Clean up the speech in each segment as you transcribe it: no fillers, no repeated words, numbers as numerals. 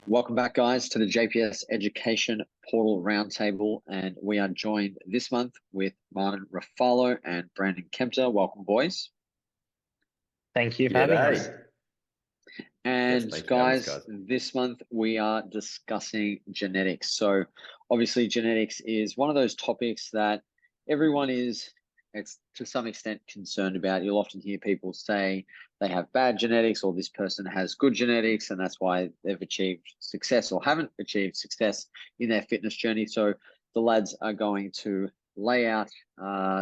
Welcome back, guys, to the JPS Education Portal Roundtable, and we are joined this month with Martin Ruffalo and Brandon Kempter. Welcome, boys. Thank you for having us. And yes, guys, this month we are discussing genetics. So obviously genetics is one of those topics that everyone is, it's to some extent concerned about. You'll often hear people say they have bad genetics or this person has good genetics and that's why they've achieved success or haven't achieved success in their fitness journey. So the lads are going to lay out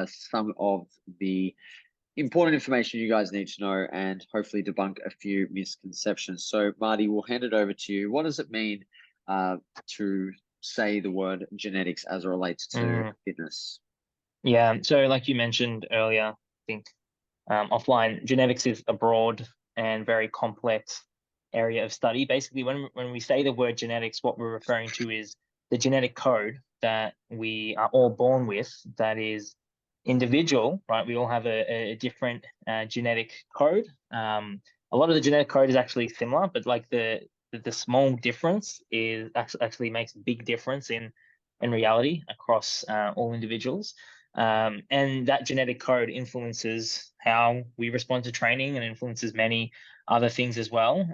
some of the important information you guys need to know and hopefully debunk a few misconceptions. So Marty, we'll hand it over to you. What does it mean to say the word genetics as it relates to fitness? Yeah, so like you mentioned earlier, I think offline, genetics is a broad and very complex area of study. Basically, when we say the word genetics, what we're referring to is the genetic code that we are all born with that is individual, right? We all have a different genetic code. A lot of the genetic code is actually similar, but like the small difference is actually makes a big difference in reality across all individuals. And that genetic code influences how we respond to training and influences many other things as well.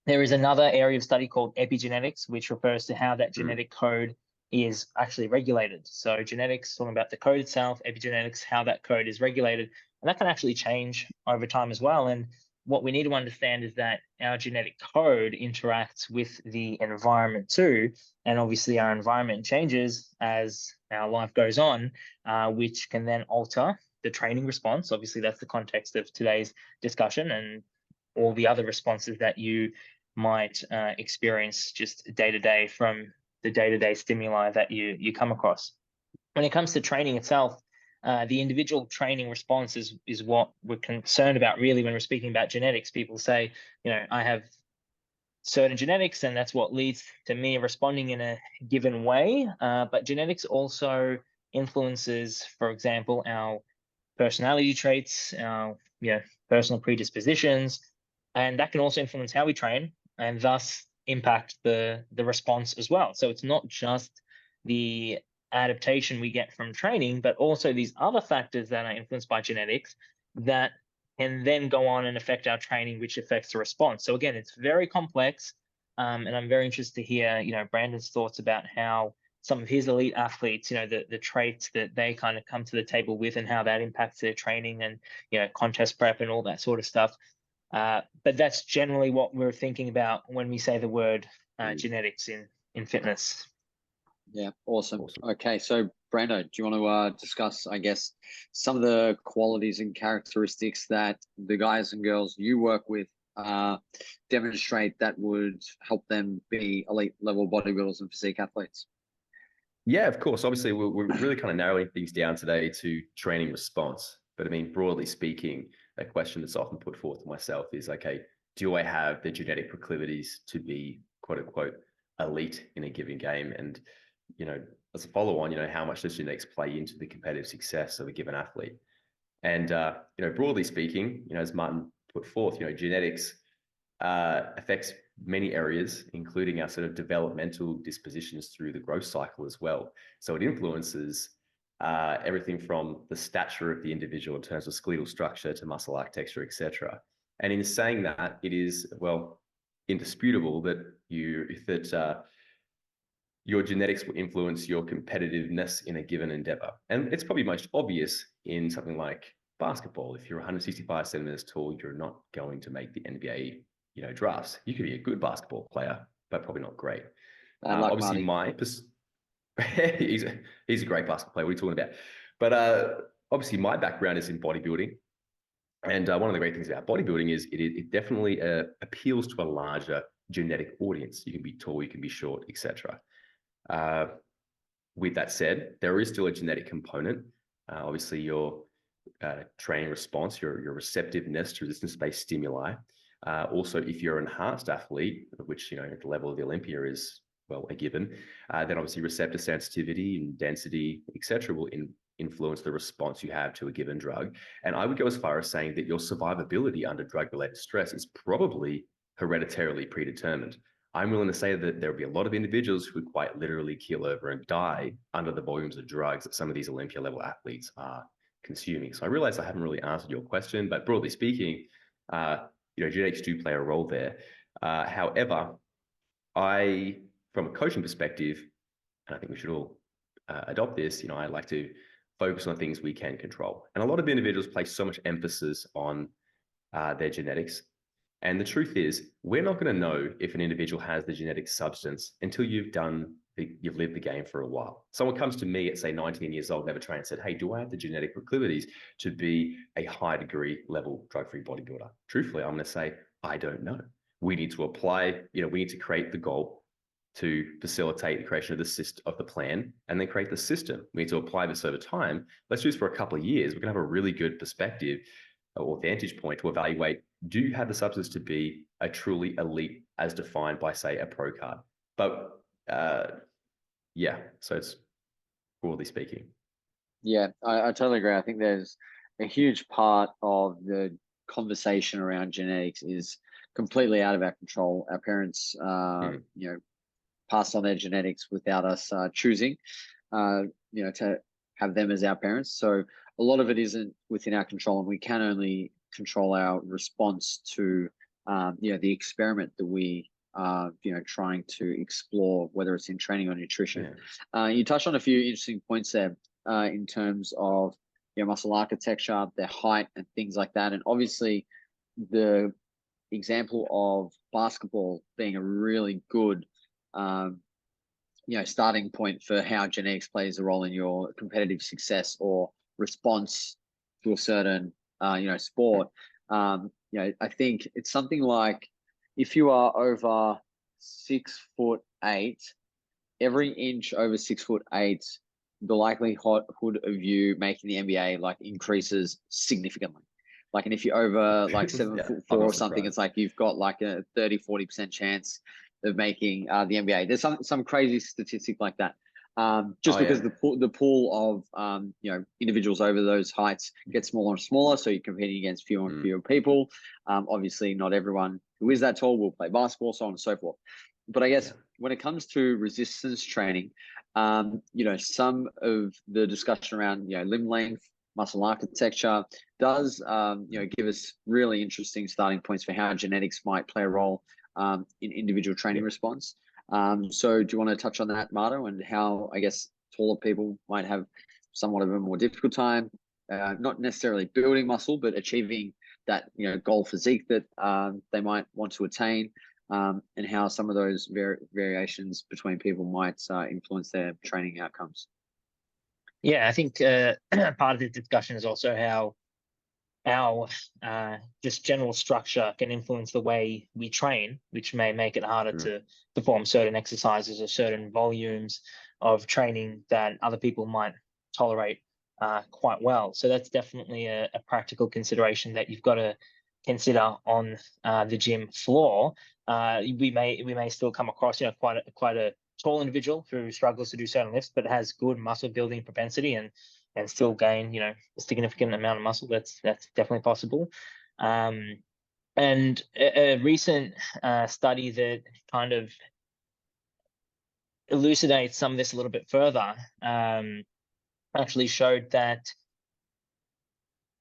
There is another area of study called epigenetics, which refers to how that genetic code is actually regulated. So genetics, talking about the code itself, epigenetics, how that code is regulated, and that can actually change over time as well. And what we need to understand is that our genetic code interacts with the environment too. And obviously our environment changes as our life goes on, which can then alter the training response. Obviously that's the context of today's discussion and all the other responses that you might experience just day to day from the day-to-day stimuli that you come across. When it comes to training itself, the individual training response is what we're concerned about really when we're speaking about genetics. People say, you know, I have certain genetics and that's what leads to me responding in a given way. But genetics also influences, for example, our personality traits, our personal predispositions, and that can also influence how we train and thus impact the response as well. So it's not just the adaptation we get from training, but also these other factors that are influenced by genetics that can then go on and affect our training, which affects the response. So again, it's very complex, and I'm very interested to hear, Brandon's thoughts about how some of his elite athletes, the traits that they kind of come to the table with and how that impacts their training and, contest prep and all that sort of stuff. But that's generally what we're thinking about when we say the word genetics in fitness. Yeah, awesome. Okay, so Brando, do you want to discuss, I guess, some of the qualities and characteristics that the guys and girls you work with demonstrate that would help them be elite level bodybuilders and physique athletes? Yeah, of course. Obviously, we're really kind of narrowing things down today to training response. But I mean, broadly speaking, a question that's often put forth to myself is, okay, do I have the genetic proclivities to be quote unquote elite in a given game? And, as a follow on, how much does genetics play into the competitive success of a given athlete? And, broadly speaking, as Martin put forth, genetics affects many areas, including our sort of developmental dispositions through the growth cycle as well. So it influences everything from the stature of the individual in terms of skeletal structure to muscle architecture, etc. And in saying that, it is, well, indisputable that your genetics will influence your competitiveness in a given endeavor. And it's probably most obvious in something like basketball. If you're 165 centimeters tall, you're not going to make the NBA, drafts. You could be a good basketball player, but probably not great. Obviously, he's a great basketball player. What are you talking about? But obviously, my background is in bodybuilding. And one of the great things about bodybuilding is it definitely appeals to a larger genetic audience. You can be tall, you can be short, etc. With that said, there is still a genetic component. Obviously, your training response, your receptiveness to resistance-based stimuli. Also, if you're an enhanced athlete, which at the level of the Olympia is, well, a given, then obviously receptor sensitivity and density, etc., will influence the response you have to a given drug. And I would go as far as saying that your survivability under drug-related stress is probably hereditarily predetermined. I'm willing to say that there will be a lot of individuals who would quite literally keel over and die under the volumes of drugs that some of these Olympia level athletes are consuming. So I realize I haven't really answered your question, but broadly speaking, genetics do play a role there. However, from a coaching perspective, and I think we should all adopt this, I like to focus on things we can control. And a lot of individuals place so much emphasis on their genetics. And the truth is, we're not going to know if an individual has the genetic substance until you've lived the game for a while. Someone comes to me at, say, 19 years old, never trained, and said, hey, do I have the genetic proclivities to be a high degree level drug-free bodybuilder? Truthfully, I'm going to say, I don't know. We need to apply, we need to create the goal to facilitate the creation of the system, of the plan, and then create the system. We need to apply this over time. Let's do this for a couple of years. We're going to have a really good perspective or vantage point to evaluate, do you have the substance to be a truly elite as defined by, say, a pro card? But so it's broadly speaking. Yeah, I totally agree. I think there's a huge part of the conversation around genetics is completely out of our control. Our parents, passed on their genetics without us choosing, to have them as our parents. So a lot of it isn't within our control, and we can only control our response to, the experiment that we are, trying to explore, whether it's in training or nutrition. Yeah. You touched on a few interesting points there in terms of muscle architecture, their height, and things like that. And obviously, the example of basketball being a really good starting point for how genetics plays a role in your competitive success or response to a certain, sport. I think it's something like if you are over 6'8", every inch over 6'8", the likelihood of you making the NBA increases significantly. And if you're over 7'4" or something, it's like you've got a 30-40% chance of making the NBA. There's some crazy statistic like that. Because the pool of individuals over those heights gets smaller and smaller, so you're competing against fewer and fewer people. Obviously, not everyone who is that tall will play basketball, so on and so forth. But I guess when it comes to resistance training, some of the discussion around limb length, muscle architecture does give us really interesting starting points for how genetics might play a role in individual training response. So do you want to touch on that, Marto, and how, I guess, taller people might have somewhat of a more difficult time, not necessarily building muscle, but achieving that, goal physique that they might want to attain, and how some of those variations between people might influence their training outcomes? Yeah, I think part of the discussion is also how our just general structure can influence the way we train, which may make it harder to perform certain exercises or certain volumes of training that other people might tolerate quite well. So that's definitely a practical consideration that you've got to consider on the gym floor. We may still come across quite a tall individual who struggles to do certain lifts but has good muscle building propensity and still gain a significant amount of muscle. That's definitely possible. And a recent study that kind of elucidates some of this a little bit further actually showed that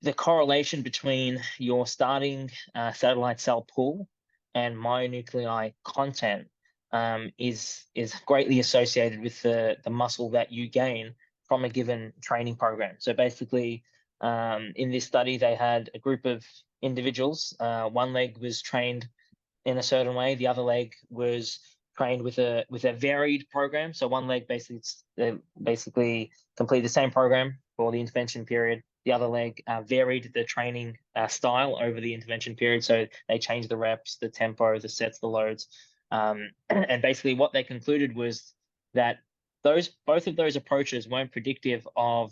the correlation between your starting satellite cell pool and myonuclei content is greatly associated with the muscle that you gain from a given training program. So basically, in this study, they had a group of individuals. One leg was trained in a certain way. The other leg was trained with a varied program. So one leg basically completed the same program for the intervention period. The other leg varied the training style over the intervention period. So they changed the reps, the tempo, the sets, the loads. And basically what they concluded was that both of those approaches weren't predictive of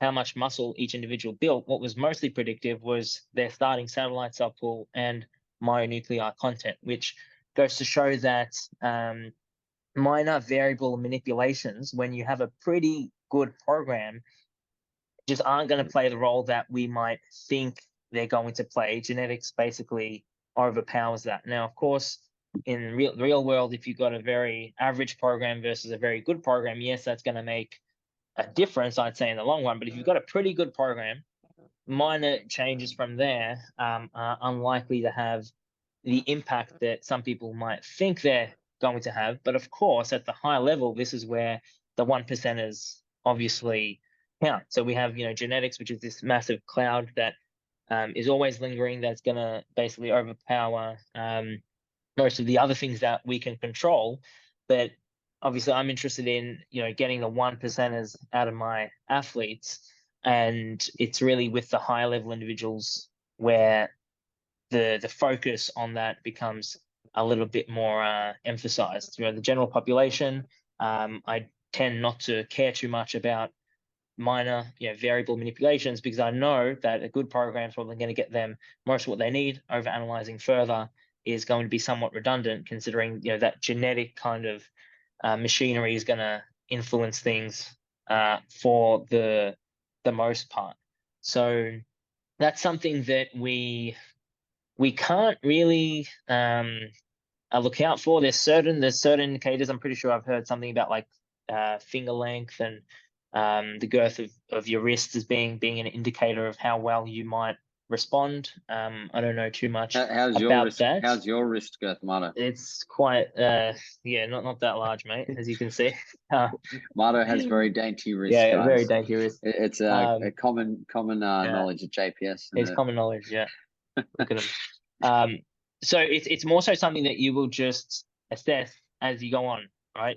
how much muscle each individual built. What was mostly predictive was their starting satellite cell pool and myonuclei content, which goes to show that minor variable manipulations, when you have a pretty good program, just aren't going to play the role that we might think they're going to play. Genetics basically overpowers that. Now, of course, in real world, if you've got a very average program versus a very good program, yes, that's going to make a difference, I'd say, in the long run. But if you've got a pretty good program, minor changes from there are unlikely to have the impact that some people might think they're going to have. But of course, at the high level, this is where the 1%ers obviously count. So we have, genetics, which is this massive cloud that is always lingering, that's going to basically overpower most of the other things that we can control. But obviously, I'm interested in, getting the 1%ers out of my athletes. And it's really with the higher level individuals where the focus on that becomes a little bit more emphasized. The general population, I tend not to care too much about minor, variable manipulations, because I know that a good program is probably going to get them most of what they need. Over analyzing further is going to be somewhat redundant, considering that genetic kind of machinery is going to influence things for the most part. So that's something that we can't really look out for. There's certain indicators. I'm pretty sure I've heard something about like finger length and the girth of your wrist as being an indicator of how well you might respond. I don't know too much How's that. How's your wrist girth, Marto? It's quite not that large, mate, as you can see. Marto has very dainty wrists. Yeah, guys. very dainty wrist. It's a common knowledge at JPS. It's common knowledge, yeah. Look at them. So it's more so something that you will just assess as you go on, right?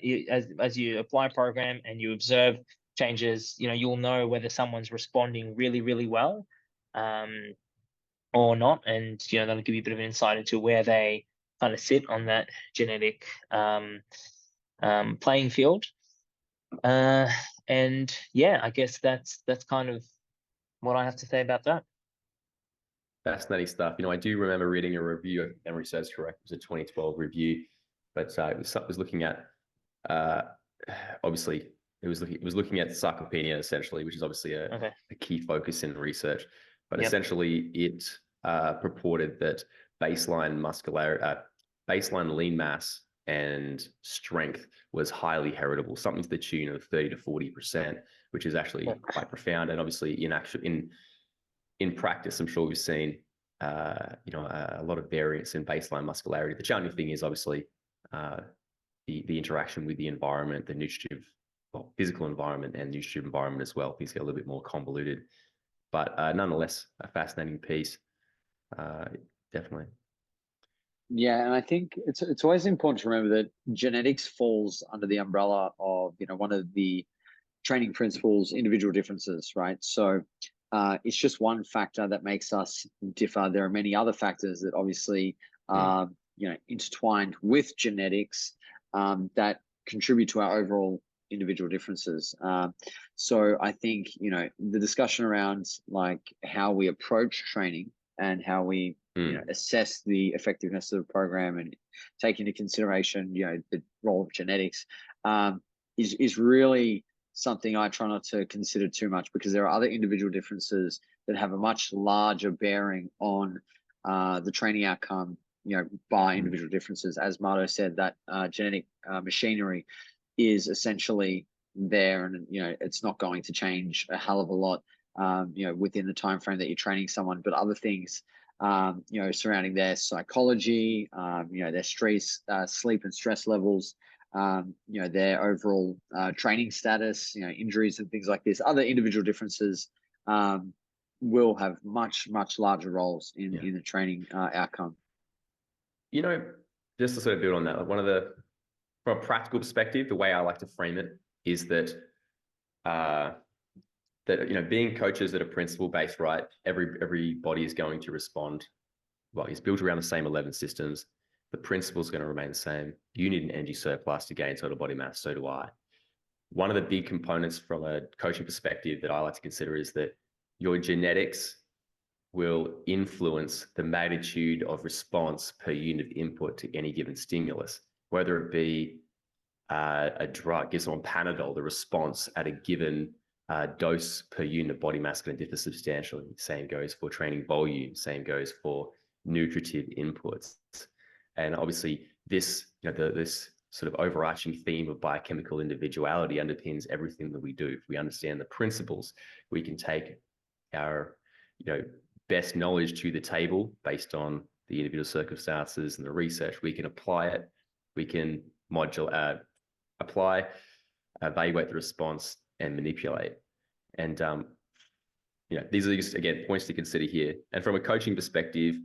As you apply a program and you observe changes, you'll know whether someone's responding really, really well, or not, and that'll give you a bit of an insight into where they kind of sit on that genetic playing field. And yeah, I guess that's kind of what I have to say about that. Fascinating stuff. I do remember reading a review, if memory serves correct, it was a 2012 review, but it was looking at obviously it was looking at sarcopenia essentially, which is obviously a key focus in research. But essentially, it purported that baseline lean mass and strength was highly heritable, something to the tune of 30 to 40%, which is actually quite profound. And obviously, in practice, I'm sure we've seen a lot of variance in baseline muscularity. The challenging thing is obviously the interaction with the environment, the nutritive, physical environment and nutritive environment as well. Things get a little bit more convoluted, but nonetheless, a fascinating piece, definitely. Yeah, and I think it's always important to remember that genetics falls under the umbrella of one of the training principles, individual differences, right? So it's just one factor that makes us differ. There are many other factors that obviously are intertwined with genetics that contribute to our overall individual differences. So I think the discussion around like how we approach training and how we assess the effectiveness of the program and take into consideration the role of genetics is really something I try not to consider too much, because there are other individual differences that have a much larger bearing on the training outcome, by individual differences. As Marto said, that genetic machinery is essentially there, and it's not going to change a hell of a lot, within the time frame that you're training someone. But other things, surrounding their psychology, their stress, sleep and stress levels, their overall training status, injuries and things like this. Other individual differences will have much larger roles in the training outcome. Just to sort of build on that, from a practical perspective, the way I like to frame it is that being coaches that are principle based, right? Everybody is going to respond. Well, it's built around the same 11 systems. The principle is going to remain the same. You need an energy surplus to gain total body mass. So do I. One of the big components from a coaching perspective that I like to consider is that your genetics will influence the magnitude of response per unit of input to any given stimulus, whether it be a drug, give someone Panadol, the response at a given dose per unit of body mass going to differ substantially. Same goes for training volume. Same goes for nutritive inputs. And obviously, this this sort of overarching theme of biochemical individuality underpins everything that we do. If we understand the principles, we can take our best knowledge to the table based on the individual circumstances and the research. We can apply it. We can apply, evaluate the response, and manipulate. And these are just, again, points to consider here. And from a coaching perspective,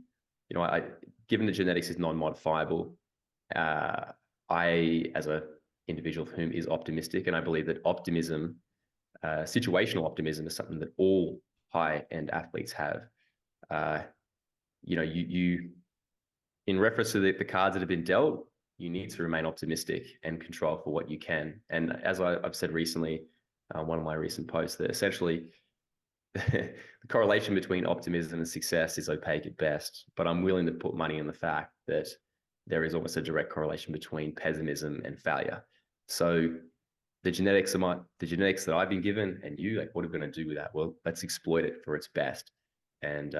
given that genetics is non-modifiable, I, as an individual of whom is optimistic, and I believe that optimism, situational optimism, is something that all high-end athletes have. You in reference to the cards that have been dealt, you need to remain optimistic and control for what you can. And as I've said recently, one of my recent posts, that essentially the correlation between optimism and success is opaque at best, but I'm willing to put money on the fact that there is almost a direct correlation between pessimism and failure. So the genetics that I've been given, and you, like, what are we going to do with that? Well, let's exploit it for its best, and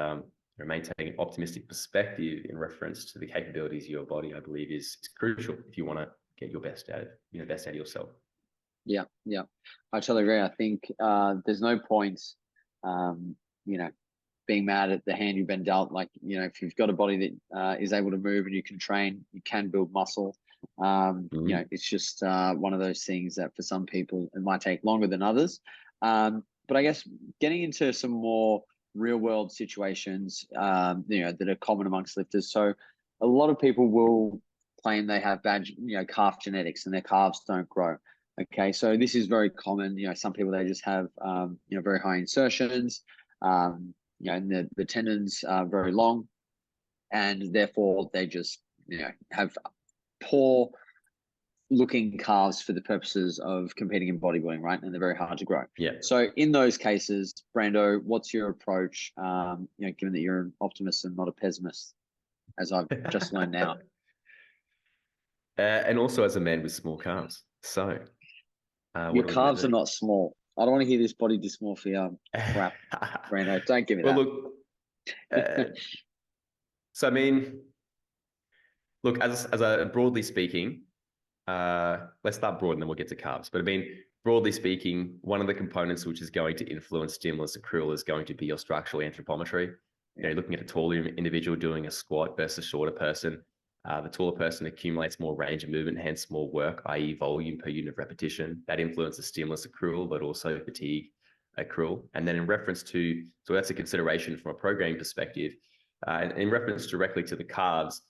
maintaining an optimistic perspective in reference to the capabilities of your body, I believe, is crucial if you want to get your best out of yourself. Yeah, I totally agree. I think there's no point, being mad at the hand you've been dealt. Like, if you've got a body that is able to move and you can train, you can build muscle. It's just one of those things that for some people it might take longer than others. But I guess getting into some more real world situations, that are common amongst lifters. So a lot of people will claim they have bad, calf genetics and their calves don't grow. Okay, so this is very common. Some people, they just have, very high insertions, and the tendons are very long, and therefore they just, have poor looking calves for the purposes of competing in bodybuilding, right? And they're very hard to grow. Yeah. So in those cases, Brando, what's your approach? Given that you're an optimist and not a pessimist, as I've just learned now. And also as a man with small calves. So your calves are not small. I don't want to hear this body dysmorphia crap, Brando. Don't give me that. Well, look, so I mean, look, as a broadly speaking, let's start broad and then we'll get to calves. But I mean, broadly speaking, one of the components which is going to influence stimulus accrual is going to be your structural anthropometry. Looking at a taller individual doing a squat versus a shorter person. The taller person accumulates more range of movement, hence more work, i.e. volume per unit of repetition. That influences stimulus accrual, but also fatigue accrual. And then in reference to, so that's a consideration from a programming perspective. In reference directly to the calves,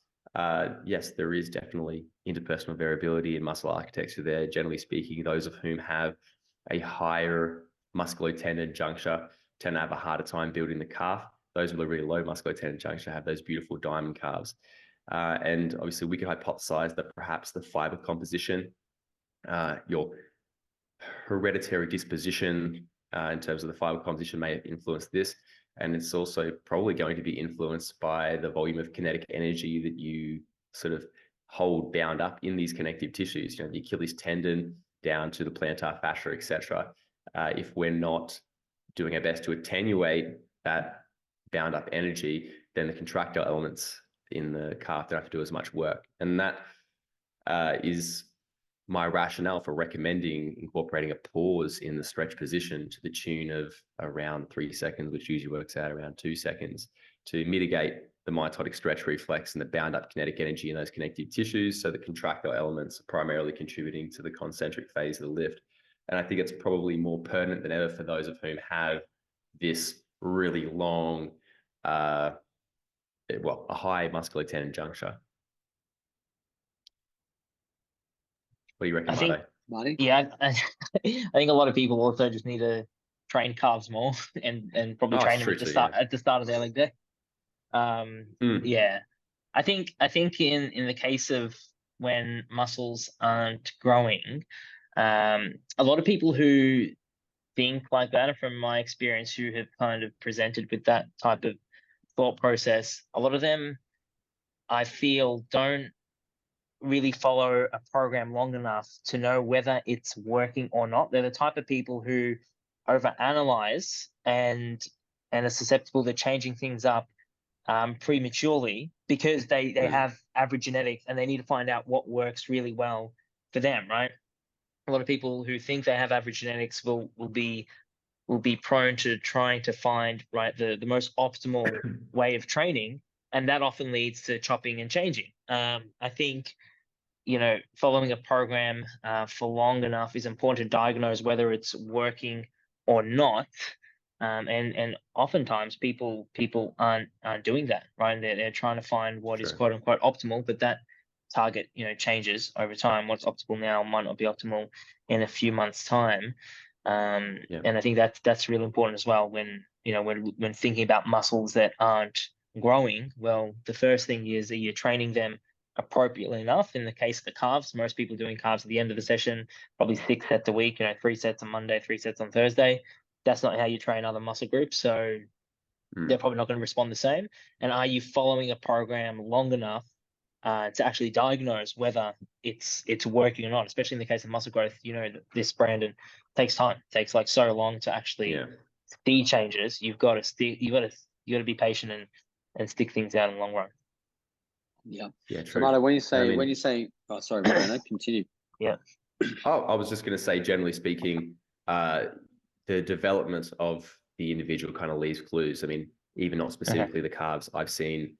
yes, there is definitely interpersonal variability in muscle architecture there. Generally speaking, those of whom have a higher musculotendon juncture tend to have a harder time building the calf. Those with a really low musculotendon juncture have those beautiful diamond calves. And obviously we can hypothesize that perhaps the fiber composition, your hereditary disposition in terms of the fiber composition may influence this. And it's also probably going to be influenced by the volume of kinetic energy that you sort of hold bound up in these connective tissues, the Achilles tendon down to the plantar fascia, etc. If we're not doing our best to attenuate that bound up energy, then the contractile elements in the calf don't have to do as much work. And that is my rationale for recommending incorporating a pause in the stretch position to the tune of around 3 seconds, which usually works out around 2 seconds, to mitigate the mitotic stretch reflex and the bound up kinetic energy in those connective tissues, so the contractile elements are primarily contributing to the concentric phase of the lift. And I think it's probably more pertinent than ever for those of whom have this really long, a high musculotendon juncture. What do you reckon, Marty? Yeah, I think a lot of people also just need to train calves more and probably train them at the start of their leg day. Yeah, I think in the case of when muscles aren't growing, a lot of people who think like that, and from my experience, who have kind of presented with that type of thought process, a lot of them, I feel, don't really follow a program long enough to know whether it's working or not. They're the type of people who overanalyze and are susceptible to changing things up prematurely because they have average genetics and they need to find out what works really well for them, right? A lot of people who think they have average genetics will be prone to trying to find the most optimal way of training, and that often leads to chopping and changing. I think following a program for long enough is important to diagnose whether it's working or not. And oftentimes people aren't doing that, right? They're trying to find what is quote unquote optimal, but that target changes over time. What's optimal now might not be optimal in a few months' time. And I think that's really important as well when thinking about muscles that aren't growing. Well, the first thing is that you're training them appropriately enough. In the case of the calves, most people are doing calves at the end of the session, probably 6 sets a week, 3 sets on Monday, 3 sets on Thursday. That's not how you train other muscle groups. So they're probably not going to respond the same. And are you following a program long enough to actually diagnose whether it's working or not? Especially in the case of muscle growth, this, Brandon, takes time. It takes like so long to actually see changes. You've got to be patient and stick things out in the long run. Yeah. Yeah. So, Marta, when you say, oh, sorry, Brandon, continue. Yeah. Oh, I was just going to say, generally speaking, the development of the individual kind of leaves clues. I mean, even not specifically the calves. I've seen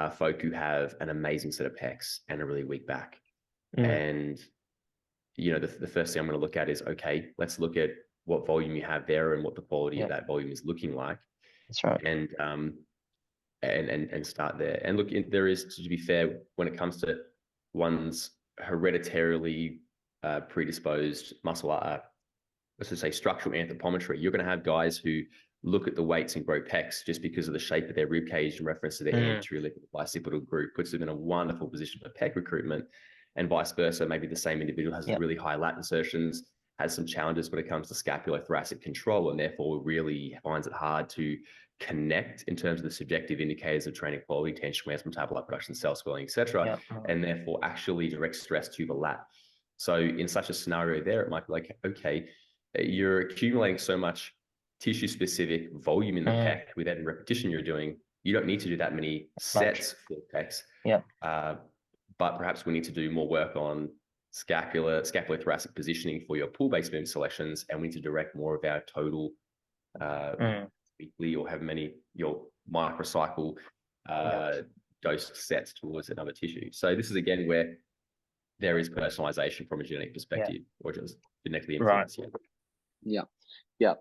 folk who have an amazing set of pecs and a really weak back. And, the first thing I'm going to look at is, okay, let's look at what volume you have there and what the quality of that volume is looking like. That's right. And start there. And look, there is, to be fair, when it comes to one's hereditarily predisposed muscle, let's just say structural anthropometry, you're going to have guys who look at the weights and grow pecs just because of the shape of their rib cage in reference to their anterior bicipital group, puts them in a wonderful position for pec recruitment, and vice versa. Maybe the same individual has really high lat insertions, has some challenges when it comes to scapulothoracic control, and therefore really finds it hard to connect in terms of the subjective indicators of training quality, tension wears, metabolite production, cell swelling, etc., and therefore actually direct stress to the lat. So in such a scenario there, it might be like, okay, you're accumulating so much tissue-specific volume in the pec with every repetition you're doing. You don't need to do that many sets for pecs. But perhaps we need to do more work on scapulothoracic positioning for your pull-based movement selections, and we need to direct more of our total weekly or have many your microcycle dosed sets towards another tissue. So this is again where there is personalization from a genetic perspective, or just genetically influenced. Yeah,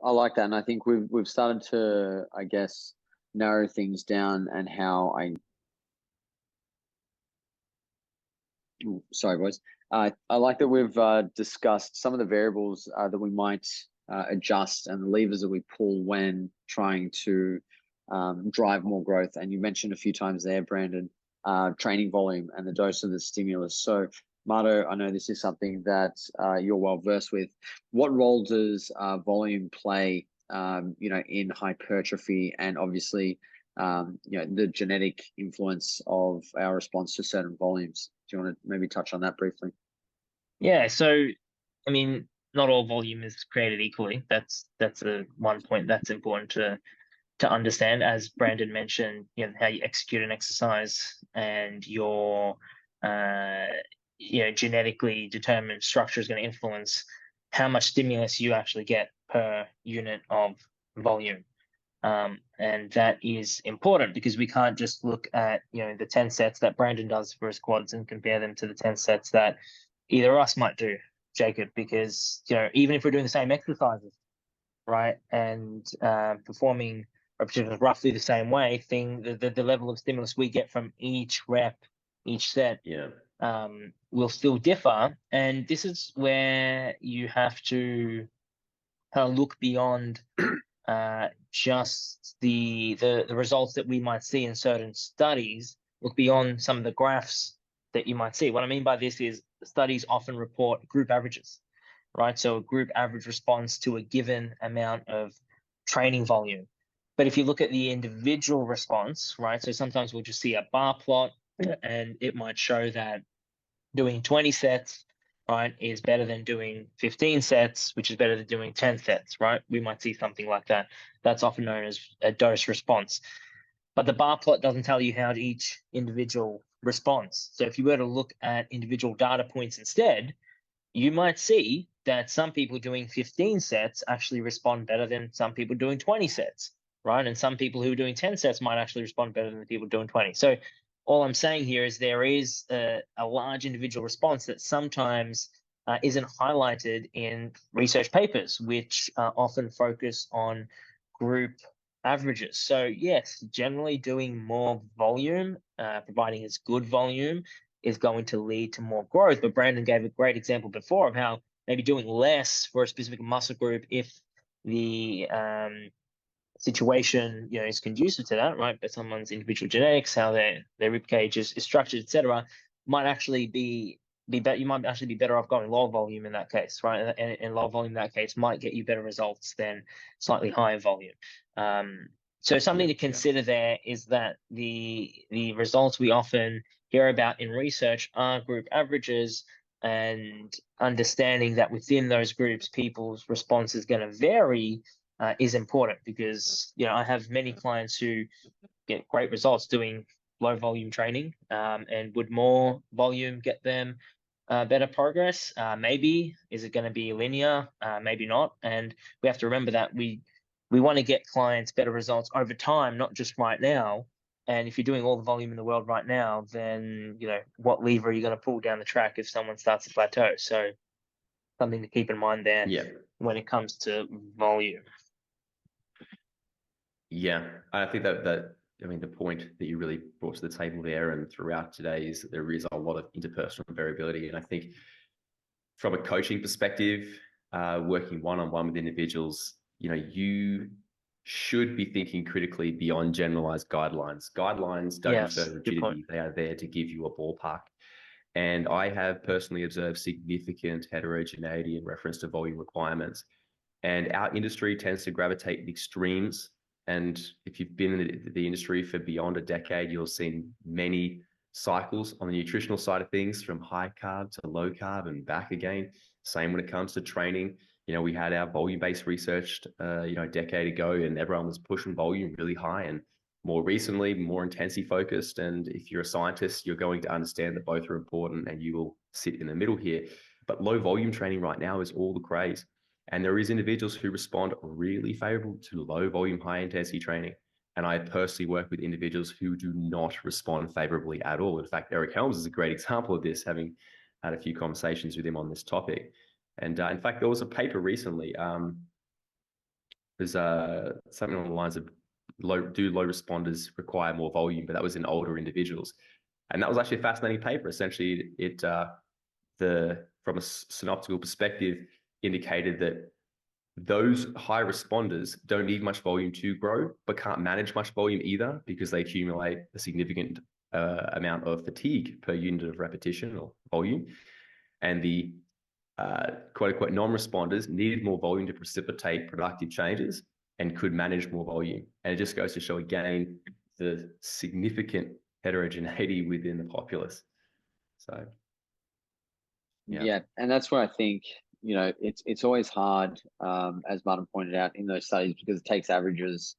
I like that, and I think we've started to, I guess, narrow things down and how sorry, boys. I like that we've discussed some of the variables that we might adjust and the levers that we pull when trying to drive more growth. And you mentioned a few times there, Brandon, training volume and the dose of the stimulus. So, Marto, I know this is something that you're well versed with. What role does volume play, in hypertrophy, and obviously, the genetic influence of our response to certain volumes? Do you want to maybe touch on that briefly? Yeah. So, I mean, not all volume is created equally. That's one point that's important to understand. As Brandon mentioned, how you execute an exercise and your genetically determined structure is going to influence how much stimulus you actually get per unit of volume. And that is important because we can't just look at the 10 sets that Brandon does for his quads and compare them to the 10 sets that either of us might do, Jacob, because even if we're doing the same exercises, right, and performing repetitions roughly the same way, the level of stimulus we get from each rep, each set, will still differ. And this is where you have to kind of look beyond just the results that we might see in certain studies. Look beyond some of the graphs that you might see. What I mean by this is studies often report group averages, right? So a group average response to a given amount of training volume. But if you look at the individual response, right? So sometimes we'll just see a bar plot and it might show that doing 20 sets right, is better than doing 15 sets, which is better than doing 10 sets, right? We might see something like that. That's often known as a dose response. But the bar plot doesn't tell you how each individual responds. So if you were to look at individual data points instead, you might see that some people doing 15 sets actually respond better than some people doing 20 sets, right? And some people who are doing 10 sets might actually respond better than the people doing 20. So all I'm saying here is there is a large individual response that sometimes isn't highlighted in research papers, which often focus on group averages. So yes, generally doing more volume, providing it's good volume, is going to lead to more growth. But Brandon gave a great example before of how maybe doing less for a specific muscle group, if the situation is conducive to that, right? But someone's individual genetics, how their rib cage is structured, etc., might actually be better. You might actually be better off going low volume in that case, right? And low volume in that case might get you better results than slightly higher volume. So something to consider there is that the results we often hear about in research are group averages, and understanding that within those groups, people's response is going to vary is important, because I have many clients who get great results doing low volume training, and would more volume get them better progress? Maybe. Is it going to be linear? Maybe not. And we have to remember that we want to get clients better results over time, not just right now. And if you're doing all the volume in the world right now, then what lever are you going to pull down the track if someone starts to plateau? So something to keep in mind there when it comes to volume. Yeah, I think that I mean, the point that you really brought to the table there and throughout today is that there is a lot of interpersonal variability. And I think from a coaching perspective, working one-on-one with individuals, you should be thinking critically beyond generalized guidelines. Guidelines don't refer to rigidity. They are there to give you a ballpark. And I have personally observed significant heterogeneity in reference to volume requirements. And our industry tends to gravitate in extremes. And if you've been in the industry for beyond a decade, you'll see many cycles on the nutritional side of things, from high carb to low carb and back again. Same when it comes to training. We had our volume-based research, a decade ago, and everyone was pushing volume really high. And more recently, more intensity focused. And if you're a scientist, you're going to understand that both are important, and you will sit in the middle here. But low volume training right now is all the craze. And there is individuals who respond really favorable to low volume, high intensity training. And I personally work with individuals who do not respond favorably at all. In fact, Eric Helms is a great example of this, having had a few conversations with him on this topic. And in fact, there was a paper recently. There's something along the lines of do low responders require more volume? But that was in older individuals. And that was actually a fascinating paper. Essentially, it from a synoptical perspective, indicated that those high responders don't need much volume to grow, but can't manage much volume either, because they accumulate a significant amount of fatigue per unit of repetition or volume. And the quote unquote non-responders needed more volume to precipitate productive changes and could manage more volume. And it just goes to show again the significant heterogeneity within the populace. So yeah, and that's where I think it's always hard, as Martin pointed out, in those studies, because it takes averages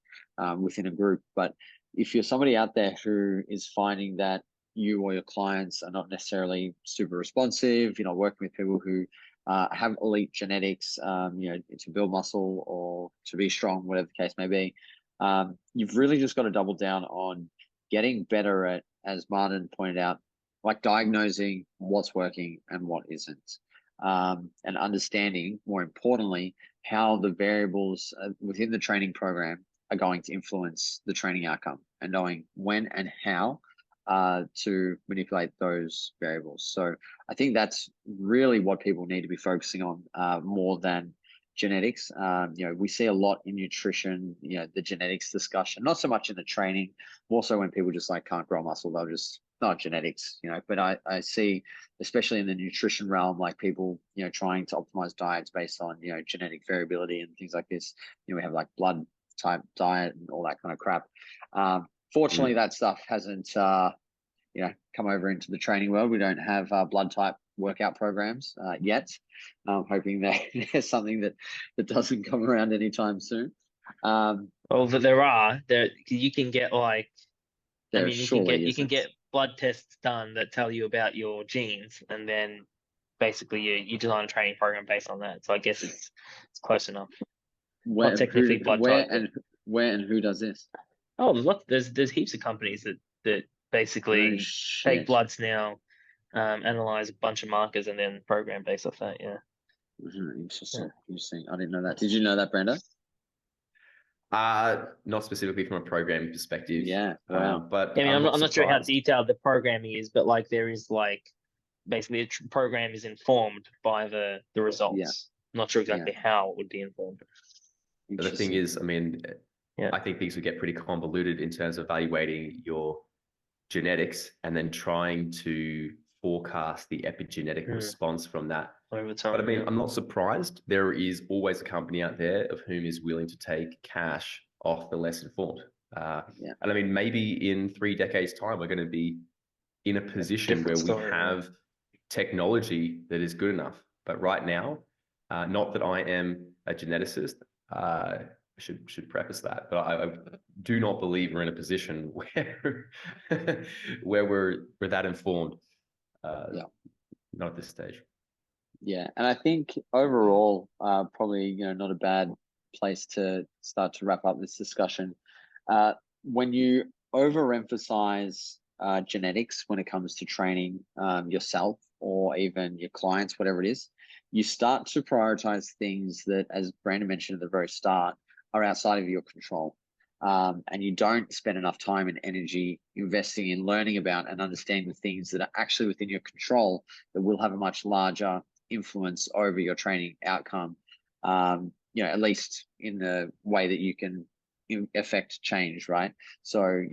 within a group. But if you're somebody out there who is finding that you or your clients are not necessarily super responsive, working with people who have elite genetics, to build muscle or to be strong, whatever the case may be, you've really just got to double down on getting better at, as Martin pointed out, like diagnosing what's working and what isn't. And understanding, more importantly, how the variables within the training program are going to influence the training outcome, and knowing when and how to manipulate those variables. So I think that's really what people need to be focusing on, more than genetics. We see a lot in nutrition, the genetics discussion, not so much in the training, more so when people just can't grow muscle, they'll just, not genetics, but I see, especially in the nutrition realm, people, trying to optimize diets based on, genetic variability and things like this. We have blood type diet and all that kind of crap. Fortunately, that stuff hasn't, come over into the training world. We don't have blood type workout programs yet. Hoping that there's something that doesn't come around anytime soon. Well, there you can get like, I There mean, surely you can isn't. get blood tests done that tell you about your genes, and then basically you design a training program based on that. So I guess it's close enough. Not technically blood type. Where and who does this? Oh, there's heaps of companies that basically take bloods now, analyze a bunch of markers, and then program based off that. Yeah. Interesting. I didn't know that. Did you know that, Brando? Not specifically from a programming perspective. Yeah. Wow. But I mean, I'm not sure how surprised. detailed the programming is, but like there is like basically a program is informed by the results. Yeah. I'm not sure exactly how it would be informed. But the thing is, I mean, I think things would get pretty convoluted in terms of evaluating your genetics and then trying to forecast the epigenetic response from that. Over time, but I mean, I'm not surprised. There is always a company out there of whom is willing to take cash off the less informed. And I mean, maybe in 3 decades' time, we're going to be in a position where we have technology that is good enough. But right now, not that I am a geneticist, should preface that, but I do not believe we're in a position where where we're that informed. Not at this stage. Yeah, and I think overall, probably not a bad place to start to wrap up this discussion. When you overemphasize genetics when it comes to training yourself or even your clients, whatever it is, you start to prioritize things that, as Brandon mentioned at the very start, are outside of your control. And you don't spend enough time and energy investing in learning about and understanding the things that are actually within your control that will have a much larger influence over your training outcome, at least in the way that you can affect change, right? So,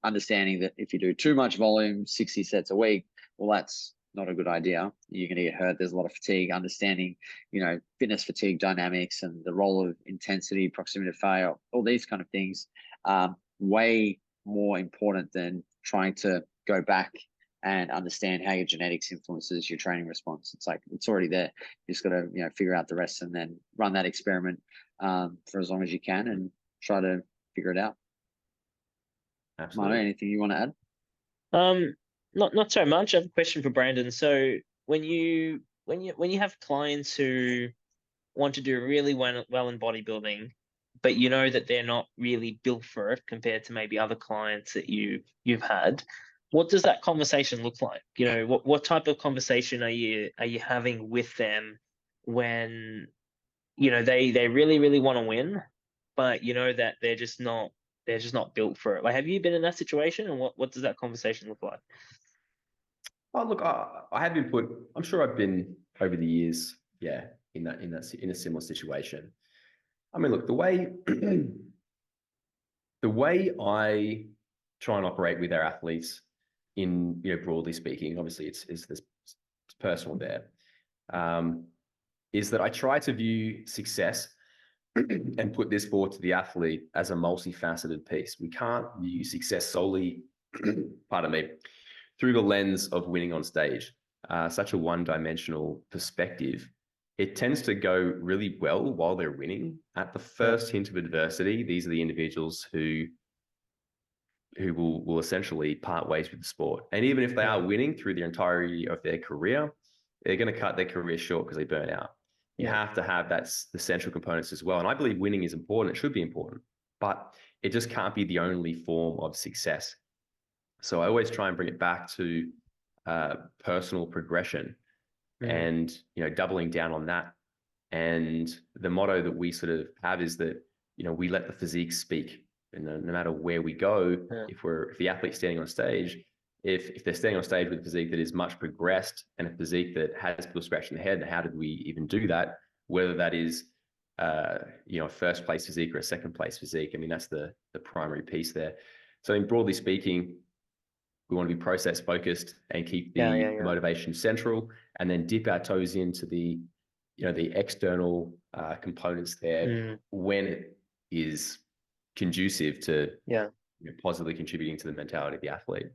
understanding that if you do too much volume, 60 sets a week, well, that's not a good idea. You're going to get hurt. There's a lot of fatigue. Understanding, fitness fatigue dynamics and the role of intensity, proximity to failure, all these kind of things, way more important than trying to go back and understand how your genetics influences your training response. It's like, it's already there. You just got to, figure out the rest and then run that experiment for as long as you can and try to figure it out. Absolutely. Mano, anything you want to add? Not so much. I have a question for Brandon. So when you have clients who want to do really well in bodybuilding, but you know that they're not really built for it compared to maybe other clients that you've had, what does that conversation look like? What type of conversation are you having with them when they really want to win, but that they're just not built for it? Like, have you been in that situation, and what does that conversation look like? Oh, look, I have been I'm sure I've been over the years, in a similar situation. I mean, look, the way I try and operate with our athletes, in broadly speaking, obviously it's personal there, is that I try to view success and put this forward to the athlete as a multifaceted piece. We can't view success solely, pardon me, through the lens of winning on stage. Such a one-dimensional perspective. It tends to go really well while they're winning. At the first hint of adversity, these are the individuals who will essentially part ways with the sport. And even if they are winning through the entirety of their career, they're going to cut their career short because they burn out. You have to have the central components as well. And I believe winning is important. It should be important, but it just can't be the only form of success. So I always try and bring it back to personal progression and, doubling down on that. And the motto that we sort of have is that, we let the physique speak. And no matter where we go, if the athlete's standing on stage, if they're standing on stage with a physique that is much progressed and a physique that has people scratching their head, how did we even do that? Whether that is, a first place physique or a second place physique. I mean, that's the primary piece there. So broadly speaking, we want to be process focused and keep the motivation central, and then dip our toes into the external components there when it is conducive to positively contributing to the mentality of the athlete.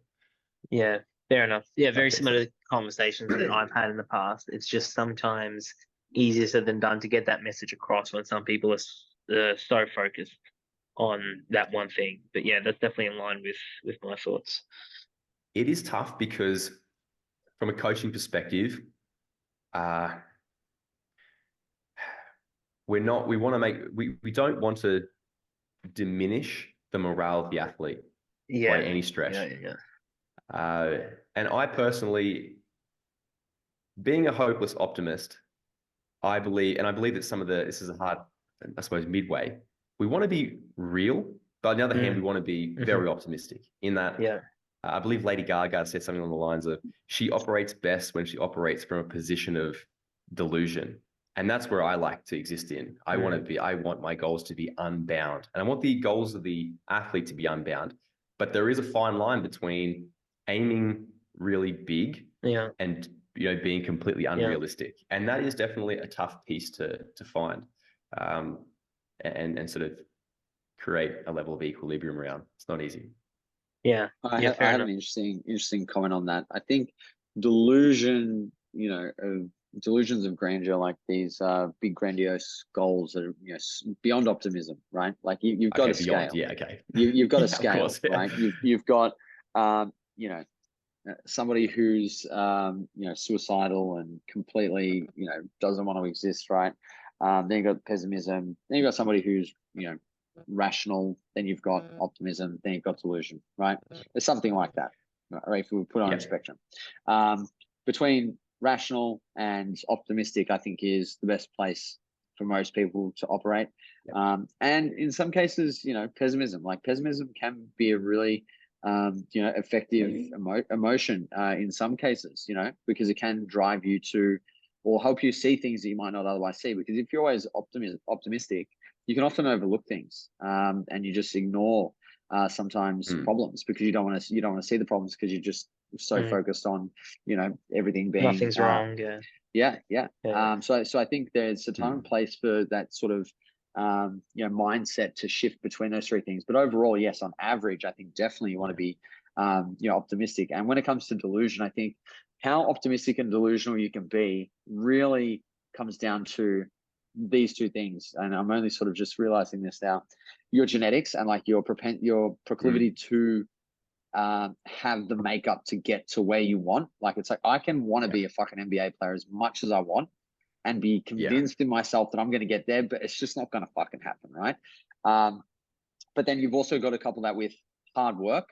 Yeah, Fair enough. Yeah, very Okay, similar to conversations that I've had in the past. It's just sometimes easier said than done to get that message across when some people are so focused on that one thing. But yeah, that's definitely in line with my thoughts. it is tough because from a coaching perspective, we don't want to diminish the morale of the athlete by any stretch. And I personally, being a hopeless optimist, I believe that this is a hard, I suppose, midway. We want to be real, but on the other hand, we want to be very optimistic in that. I believe Lady Gaga said something along the lines of, she operates best when she operates from a position of delusion. And that's where I like to exist in. I want my goals to be unbound. And I want the goals of the athlete to be unbound. But there is a fine line between aiming really big and being completely unrealistic. And that is definitely a tough piece to find. And sort of create a level of equilibrium around. It's not easy. I have an interesting comment on that. I think delusions of grandeur, like these big grandiose goals that are beyond optimism, right? Like you've got to scale. You've got to scale, course, right? You've got somebody who's suicidal and completely doesn't want to exist, right? Then you've got pessimism. Then you've got somebody who's rational. Then you've got optimism. Then you've got delusion, right? It's something like that, right? If we put on a spectrum, between rational and optimistic, I think is the best place for most people to operate. And in some cases, pessimism can be a really effective emotion in some cases, because it can drive you to or help you see things that you might not otherwise see. Because if you're always optimistic, you can often overlook things, and you just ignore sometimes problems because you don't want to see the problems because you're just so focused on everything being nothing's wrong. So I think there's a time and place for that sort of mindset to shift between those three things. But overall, yes, on average, I think definitely you want to be optimistic. And when it comes to delusion, I think how optimistic and delusional you can be really comes down to these two things. And I'm only sort of just realizing this now: your genetics and like your proclivity to have the makeup to get to where you want. Like it's like I can want to be a fucking NBA player as much as I want and be convinced in myself that I'm going to get there, but it's just not going to fucking happen, right? But then you've also got to couple that with hard work,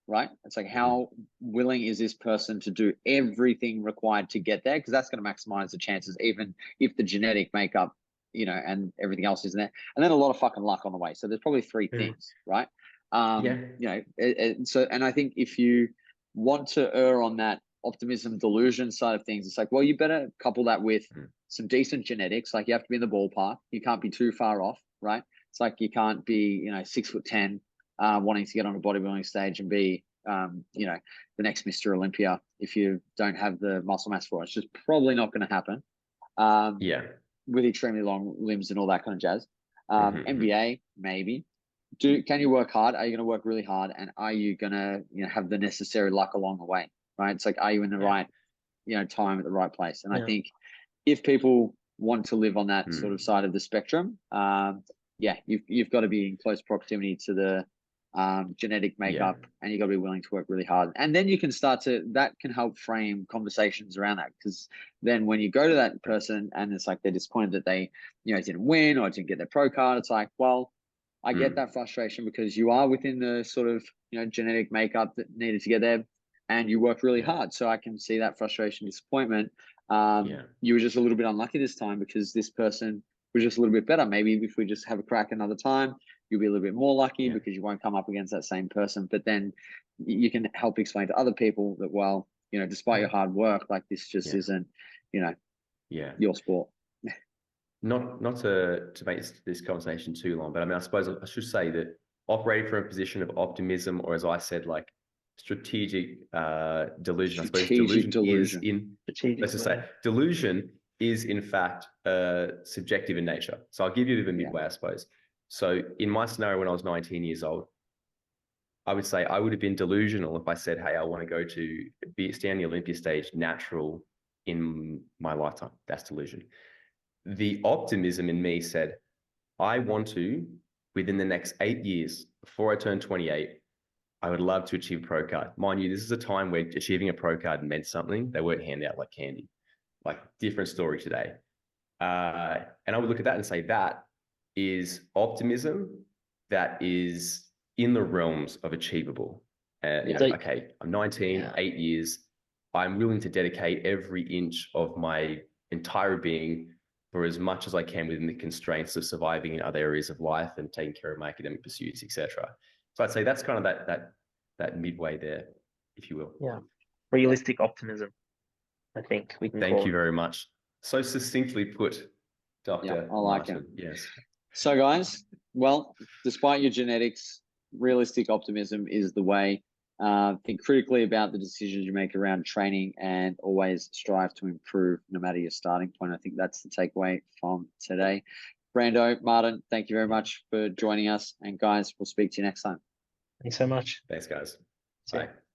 right? It's like how willing is this person to do everything required to get there? Because that's going to maximize the chances, even if the genetic makeup, and everything else isn't there. And then a lot of fucking luck on the way. So there's probably three things, right? So I think if you want to err on that optimism delusion side of things, it's like, well, you better couple that with some decent genetics. Like you have to be in the ballpark. You can't be too far off, right? It's like you can't be 6'10", wanting to get on a bodybuilding stage and be the next Mr. Olympia if you don't have the muscle mass for it. It's just probably not going to happen. With extremely long limbs and all that kind of jazz. NBA, maybe. Can you work hard? Are you going to work really hard? And are you going to have the necessary luck along the way, right? It's like, are you in the right time at the right place? And I think if people want to live on that sort of side of the spectrum, you've got to be in close proximity to the genetic makeup, and you've got to be willing to work really hard. And then you can that can help frame conversations around that, because then when you go to that person and it's like they're disappointed that they didn't win or didn't get their pro card, it's like, well, I get that frustration because you are within the sort of genetic makeup that needed to get there, and you worked really hard. So I can see that frustration, disappointment. You were just a little bit unlucky this time because this person was just a little bit better. Maybe if we just have a crack another time, you'll be a little bit more lucky because you won't come up against that same person. But then you can help explain to other people that, well, despite your hard work, like this just isn't, your sport. Not to make this conversation too long, but I mean, I suppose I should say that operating from a position of optimism, or as I said, like strategic delusion. I suppose delusion is in fact subjective in nature. So I'll give you a bit of a midway, I suppose. So in my scenario, when I was 19 years old, I would say I would have been delusional if I said, hey, I want to go to stay on the Olympia stage natural in my lifetime. That's delusion. The optimism in me said, I want to, within the next 8 years, before I turn 28, I would love to achieve a pro card. Mind you, this is a time where achieving a pro card meant something. They weren't handed out like candy. Like, different story today. And I would look at that and say that is optimism that is in the realms of achievable. Okay, I'm 19, 8 years. I'm willing to dedicate every inch of my entire being for as much as I can within the constraints of surviving in other areas of life and taking care of my academic pursuits, etc. So I'd say that's kind of that midway there, if you will. Yeah. Realistic optimism, I think we can Thank call you it. very much. So succinctly put, Dr. Yeah, I like Martin. it. Yes. So guys, well, despite your genetics, realistic optimism is the way. Think critically about the decisions you make around training and always strive to improve no matter your starting point. I think that's the takeaway from today. Brando, Martin, thank you very much for joining us. And guys, we'll speak to you next time. Thanks so much. Thanks, guys. See ya. Bye.